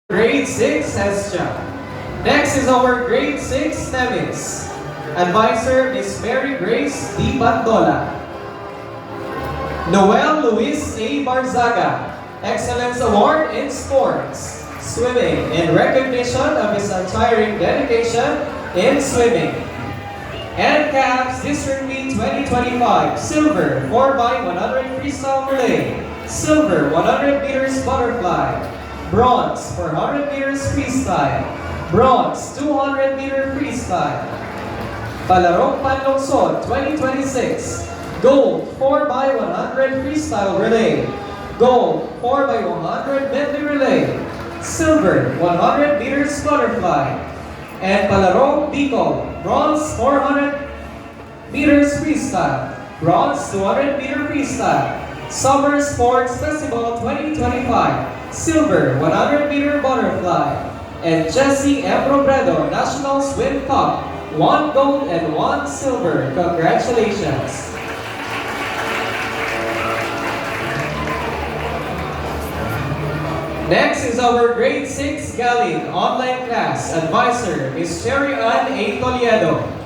Grade 6 Hestia. Next is our Grade 6 Nemis. Advisor Miss Mary Grace D. Bandola. Noel Luis A. Barzaga. Excellence Award in Sports, Swimming, in recognition of his untiring dedication in swimming. NCAPS District Meet 2025, Silver 4x100 Freestyle Relay, Silver 100 meters Butterfly, Bronze 400 meters Freestyle, Bronze 200 meter Freestyle. Palarong Panlungsod 2026, Gold 4x100 Freestyle Relay, Gold 4x100 Medley Relay, Silver 100 meters Butterfly, and Palarong Bicol, Bronze 400 meters Freestyle, Bronze 200 meter Freestyle. Summer Sports Festival 2025, Silver 100 meter Butterfly, and Jesse M. Robredo National Swim Cup, 1 gold and 1 silver. Congratulations! Next is our Grade 6 Galing online class. Advisor, Ms. Sherry Ann A. Toledo.